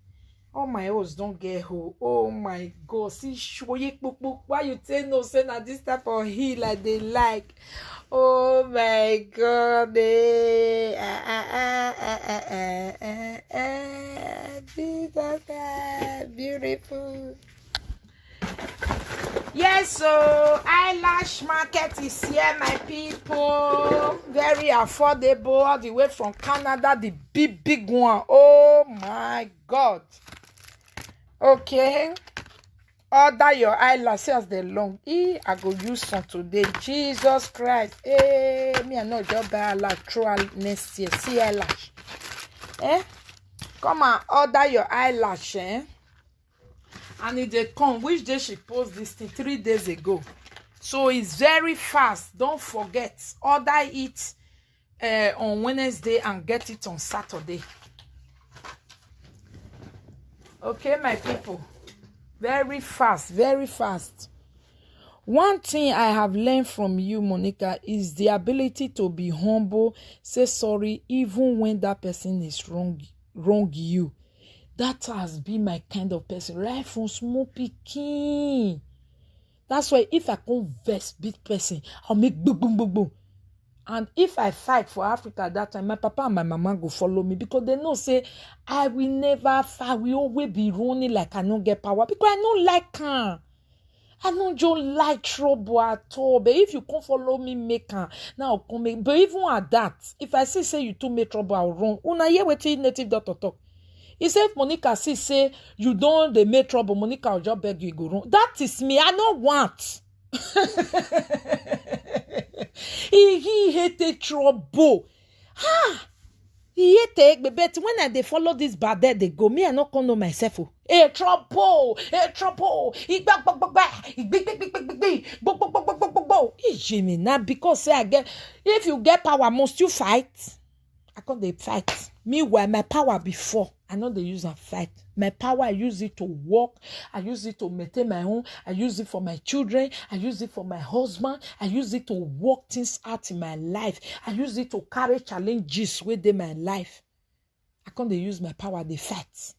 All my horse don't get hoe. Oh my God! See, why you say no? Say na this type of heel like they like. Oh my God! Beautiful. Yes, so eyelash market is here, my people. Very affordable, all the way from Canada, the big one. Oh my God. Okay. Order your eyelashes the long. I go use some today. Jesus Christ. Me I know just buy eyelash throughout next year. See eyelash. Come and order your eyelash, And if they come, which day she post this thing 3 days ago. So it's very fast. Don't forget. Order it on Wednesday and get it on Saturday. Okay, my people. Very fast. Very fast. One thing I have learned from you, Monica, is the ability to be humble, say sorry, even when that person is wrong you. That has been my kind of person. Right from small picking. That's why if I can't vex big person, I'll make boom. And if I fight for Africa that time, my papa and my mama go follow me because they know say I will never fight. We always be running like I don't get power because I don't like her. I don't just like trouble at all. But if you can't follow me, make her now come make. But even at that, if I say you too make trouble, I'll run. Una hear what native doctor talk. He said, if Monica say you don't they make trouble, Monica will just beg you go wrong. That is me. I don't want. he hated trouble. He hated, but when they follow this bad there, they go. Me, I not know myself. Trouble. Jimmy, now because say I get, if you get power, must you fight? I can't they fight. Meanwhile, my power before, I know they use and fight. My power, I use it to work. I use it to maintain my home. I use it for my children. I use it for my husband. I use it to work things out in my life. I use it to carry challenges within my life. I can't they use my power, they fight.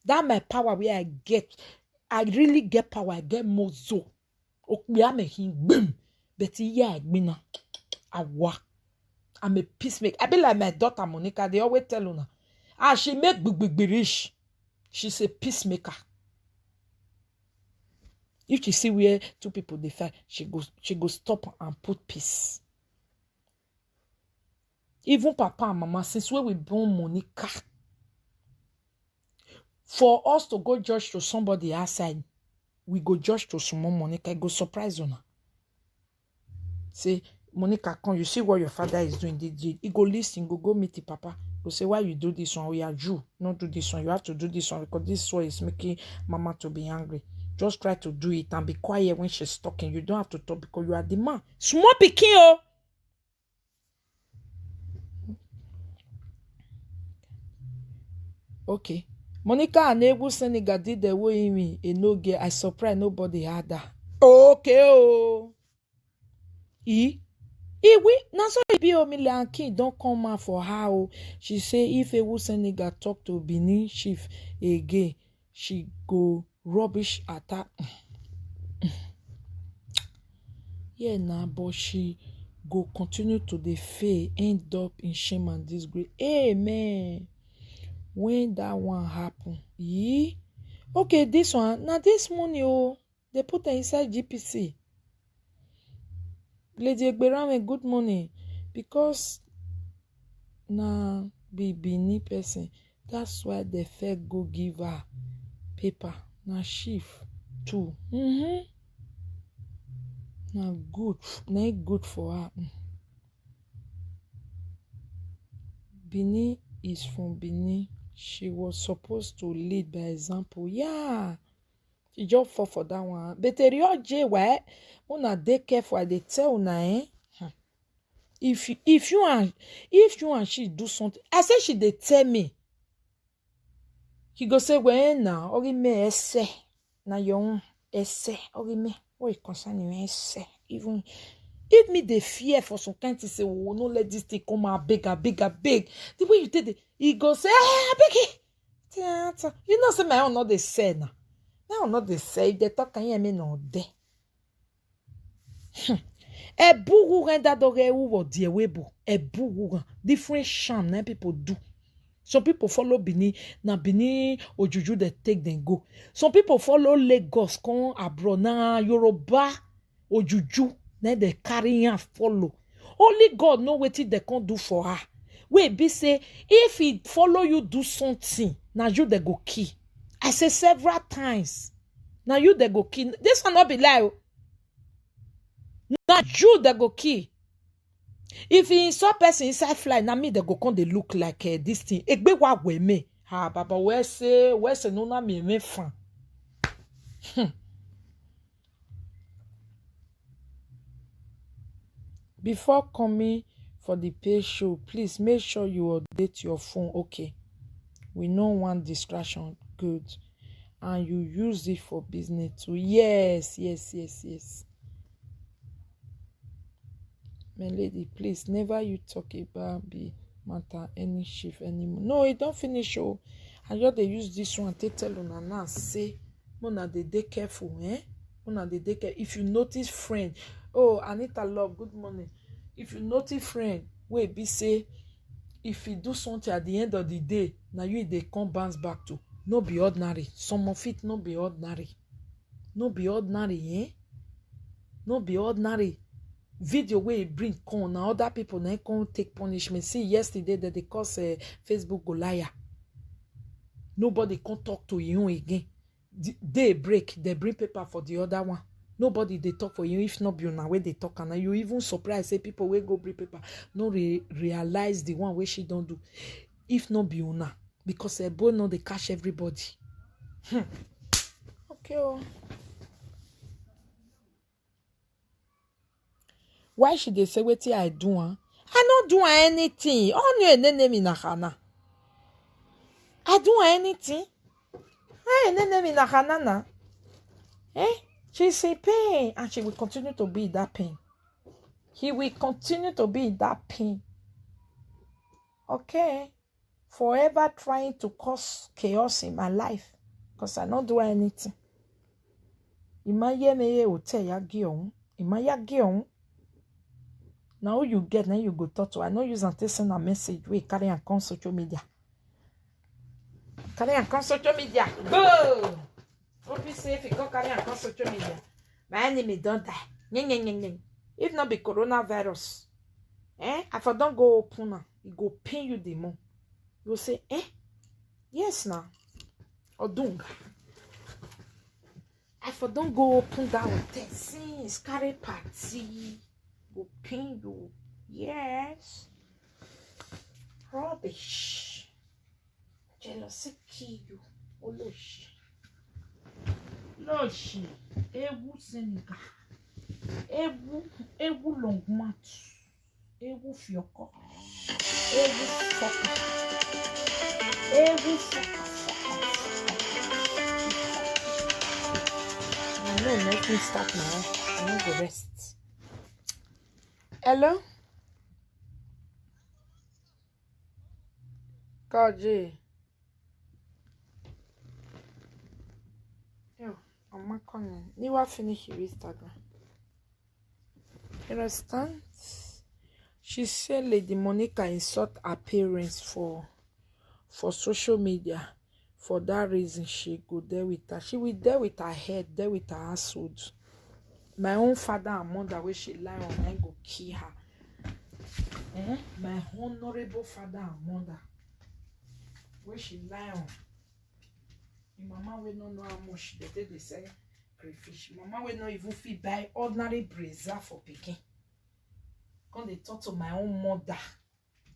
That my power where I get, I really get power. I get more so. I'm a peacemaker. I be like my daughter Monica. They always tell her, she make big rich. She's a peacemaker. If she see where two people they fight, she go stop and put peace. Even papa and mama, since where we born Monica, for us to go judge to somebody outside, we go judge to someone Monica, go surprise her. Say, Monica, come, you see what your father is doing. He go listen, go meet the papa. Go say, why you do this one? We are Jew. Not do this one. You have to do this one because this one is making mama to be angry. Just try to do it and be quiet when she's talking. You don't have to talk because you are the man. Small pikin, oh. Okay. Monica and Ebu Senegal did the way me a no get. I surprised nobody had that. Okay, oh. We now so it be Omilanki don't come out for her. Oh. She say if Ebu Senegal talk to Benin chief again, she go rubbish attack. Yeah, nah, but she go continue to the fail, end up in shame and disgrace. Amen. When that one happen, okay, this one now this money they put her inside GPC. Lady Egberame, good morning, because na be Bini person. That's why they fake go give her paper. Na chief too. Na good for her. Bini is from Bini. She was supposed to lead by example. Yeah. She just fought for that one. But the real J, why? Una dey careful. They tell una, If you and she do something, I say she dey tell me. He go say, well, now, ori me esse. Na your esse. Ori me. What concern you esse? Even if me the fear for some kind to say, oh, no, let this thing come out bigger. The way you did it, he go say, biggie. You know, say my own not the say now. My own not the say. They talk can you me no de. E buru renda dore u die webo. E buru different sham na people do. Some people follow Bini, na Bini Ojuju they take them go. Some people follow Lagos, come abroad, na Yoruba Ojuju. Then they carry and follow. Only God know what they can do for her. Wait, be say, if he follow you do something, now you they go key. I say several times. Now you they go key. This will not be lie. Now you they go key. If he saw person inside fly, now me they go come they look like this thing. Egbe wa we me. Ha baba we say no na me fan. Before coming for the pay show, please make sure you update your phone. Okay. We don't want distraction. Good. And you use it for business too. Yes. My lady, please, never you talk about the matter any shift anymore. No, it don't finish. Oh, I just they use this one to tell you now. Say, Mona, they careful, Mona, they care. If you notice friend, oh, Anita Love, good morning. If you notice friend, wait, be say, if you do something at the end of the day, now you they come bounce back to. No be ordinary. Some of it no be ordinary. No be ordinary, No be ordinary. Video where it bring con now other people now can't take punishment. See yesterday that they cause Facebook go liar. Nobody can talk to you again. They break, they bring paper for the other one. Nobody they talk for you if not be on where they talk and you even surprised say people will go bring paper. No realize the one where she don't do. If not be on because they both know they catch everybody. Okay. Oh. Why should they say what I do? I not do anything. On your name in Hana. I do anything. I name in Hana. She's in pain and she will continue to be in that pain. He will continue to be in that pain. Okay. Forever trying to cause chaos in my life. Because I not do anything. Imaya me hotel ya gion. Imaya gion. Now you get, now you go talk to. I know you and send a message. We carry and come social media. Carry and come social media. Go! Hope say if you go carry and come social media, my enemy don't die. Nyeng. If not be coronavirus, if I don't go open now, it go pain you the more. You say, yes now. Odunga. If I don't go open that hotel, since carry party, go pain you. Yes. Rubbish. Jealousy kill you. Oloshi. Loshi. Ewu Senegal. Ewu Longmat. Ewu Fioko. Ewu Foka. Ewu Foka. No, let me start now. I need the rest. Hello? Kaji. Yo, I'm not calling. You will finish your Instagram. You understand? She said Lady Monica insult her parents for social media. For that reason, she go there with her. She will there with her head, there with her household. My own father and mother, where she lie on, I go kill her. My honorable father and mother, where she lie on. My mama will not know how much they say crayfish. Mama will not even fit buy ordinary brazier for picking. Come they talk to my own mother,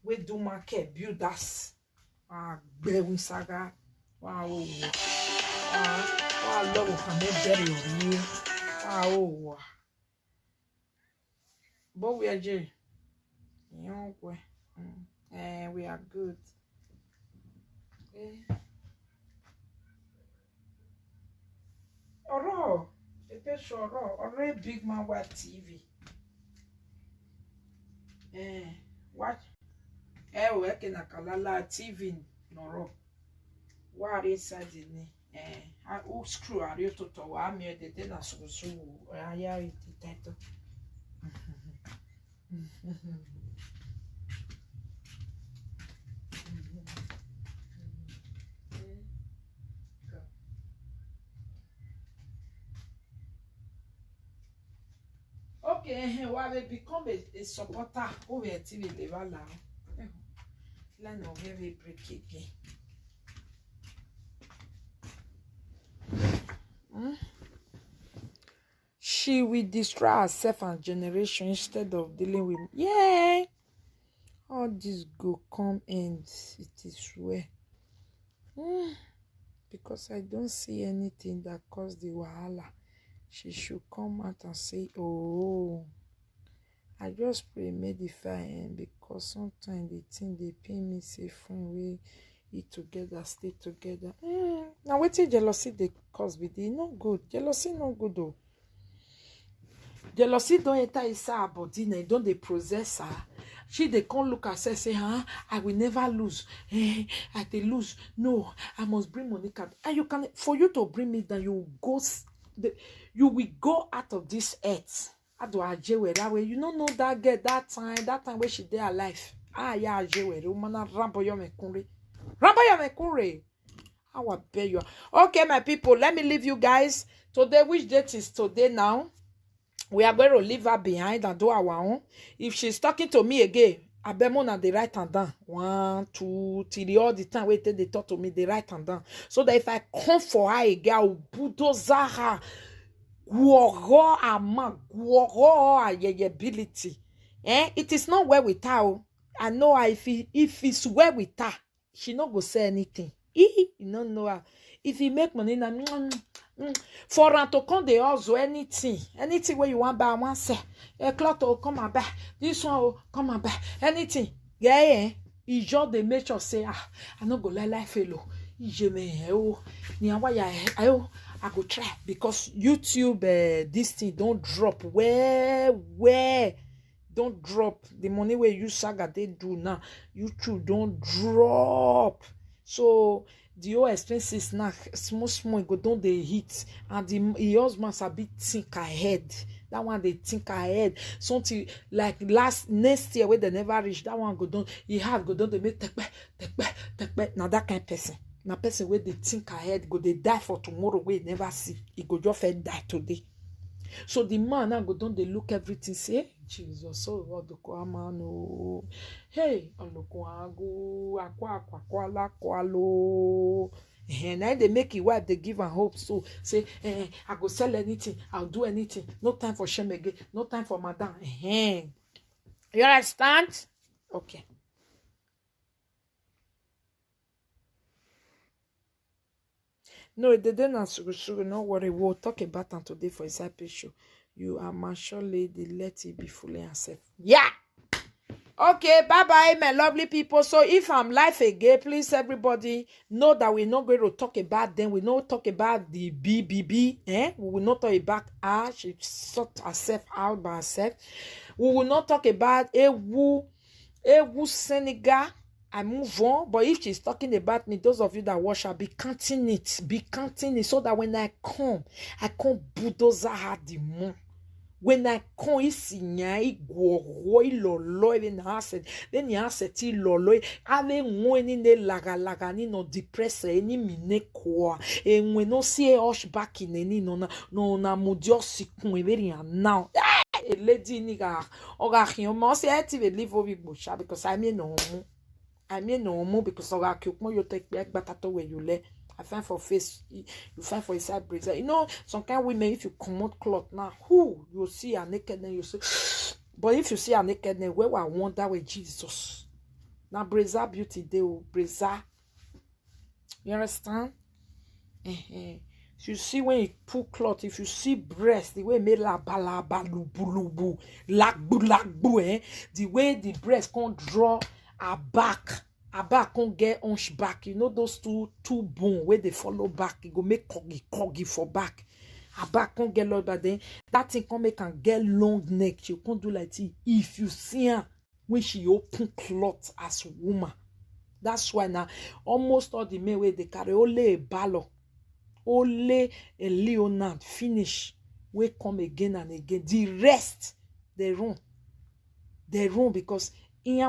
where do market build us. Bewin saga. Wow. Wow, love can be very real. Wow. But we are Jay. We are good. Oro, a picture or a big man watch TV. What? Working a kalala TV noro. What is Sadini? I will screw are you to I'm here the dinner so I hear it title. Okay, well, I become a supporter over TV level now. Let no heavy break again. She will destroy herself and generation instead of dealing with all this go come end. It is well. Because I don't see anything that caused the wahala. She should come out and say, oh, I just pray make the fire end, because sometimes the thing they pay me say friend we eat together, stay together. Now what jealousy they cause with it? No good. Jealousy no good though. Jealousy don't enter inside her body, now don't they possess her. She they can't look at her say, I will never lose. I they lose. No, I must bring Monica. And you can, for you to bring me down, you will go out of this earth. How do I jail that way? You don't know that girl that time where she did her life. Yeah, jail Romana Ramboyo Mekure. How I bet you. Okay, my people, let me leave you guys. Today, which date is today now? We are going to leave her behind and do our own. If she's talking to me again, I bet more than the right hand down. 1, 2, 3, all the time wait till they talk to me, the right hand down. So that if I come for her again, I will bulldoze her. Guoro ama, guoro ability. It is not well with her. I know her, if it's well with her, she not go say anything. You don't know her. If he make money now, for her to come they also anything where you want buy one say a cloth will come and buy this one will come and buy anything. He just they make sure say I no go like fellow. I go try because YouTube this thing don't drop where don't drop the money where you saga they do now. YouTube don't drop, so the whole expenses now small go down the hit, and the husband a bit think ahead. That one they think ahead. Something like next year where they never reach, that one go down. He have go down they make take back. Now that kind of person. Na person wey dey think ahead go dey die for tomorrow wey never see. He go just first die today. So the man now go don dey look everything say, Jesus, so what the man oh, hey, olokuago, akwa la kwalo. And then they make it wife, they give her hope. So say, I go sell anything, I'll do anything. No time for shame again, no time for madam. You understand? Okay. No, they didn't sure. No worry. We'll talk about them today for example show. You are mature lady. Let it be fully accepted. Yeah. Okay. Bye-bye, my lovely people. So if I'm live again, please everybody know that we're not going to talk about them. We not talk about the BBB. We will not talk about her. She sort herself out by herself. We will not talk about Ewu Senegal. I move on, but if she's talking about me, those of you that watch her, be counting it, so that when I come bulldozer her the moon. When I come, I go lolo, even asset, then you asset lolo, ave mwini ne laga ni no depress any mine kwa, and when no see a hush back in any no na mudio sikun very now. A lady nigga, oga him must say active live over busha because I mean no more because I cook more you take back batato where you lay. I find for face, you find for inside brazier. You know, some kind of women, if you come out cloth now, who you see a naked, then you say, but if you see a naked, then where I want that way, Jesus. Now, brazier beauty, they will brazier. You understand? You see when you pull cloth, if you see breast, the way made la balaba lubu, lakbu, the way the breast can't draw a back can't get hunch back. You know those two bone where they follow back, it go make coggy for back. A back can't get long, but then that thing can make and get long neck. You can't do like this. If you see her when she open cloth as woman, that's why now almost all the men where they carry only a ballo, only a Leonard finish. We come again and again. The rest they run because you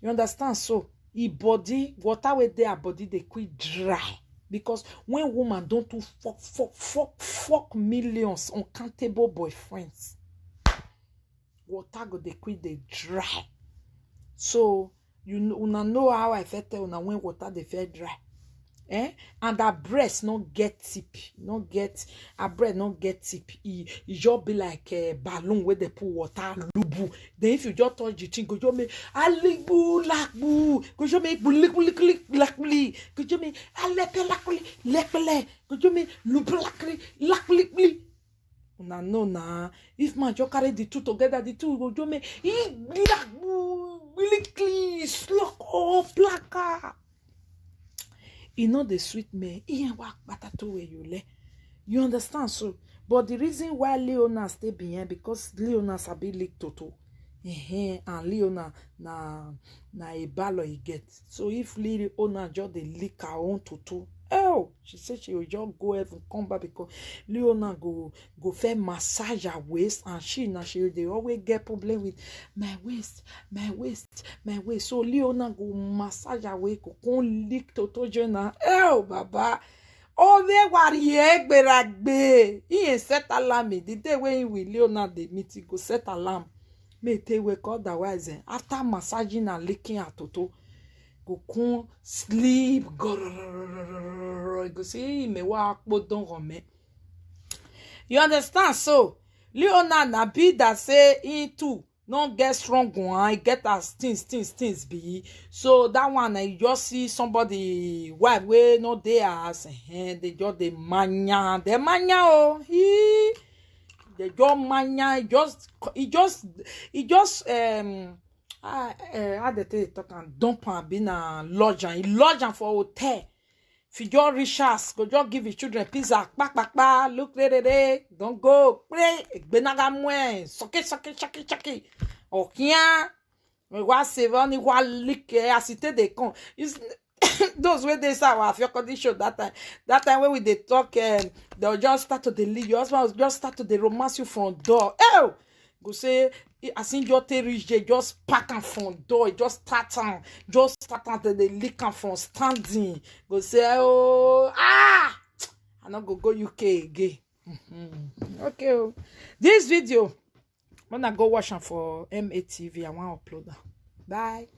understand? So e body water with their body they quit dry because when woman don't do fuck millions uncountable boyfriends, water go they quit they dry. So you know how I felt when water they feel dry. And that breast not get tip, not get a breast not get tip. It just be like a balloon where they put water lubu. Then if you just touch the thing, go you make alibu lakbu, go you make lakli, go you make lepele, go you make lakli. No, if man just carry the two together, the two go you make lakbu, slock oh plaka. You know the sweet man, you understand? So, but the reason why Leona stay behind because Leona sabi lick toto, and Leona na a ballo he get. So if Leona just the lick her own toto, she said she will just go and come back because Leona go fair massage her waist and she they always get problem with my waist. So Leona go massage her waist, go lick toto jena. Baba. They worry beragbe. He ain't set alarm. The day when he will Leona the meeting go set alarm. May they wake otherwise after massaging and licking her toto. Go con sleep, go see me walk but don't rome. You understand? So Leona na be that say he too not get strong one, get as things be. So that one you just see somebody wife way not there as they just the mania oh they just mania it just how they tell you talk and dump and be na lodge and for hotel. If you just rich ass, go just give your children pizza, look don't go pray, benaga mwen, soke, okia, wa seven, wa lick, assiste de con. Those way they say our your condition that time when we they talk, they'll just start to the leave. Your husband will just start to the romance you from door. Go say as in just reach there, just pack am from door, just start am to dey lick am from standing. Go say, oh, I no go UK again. Okay, oh. This video, when I go watch am for MATV, I want to upload am. Bye.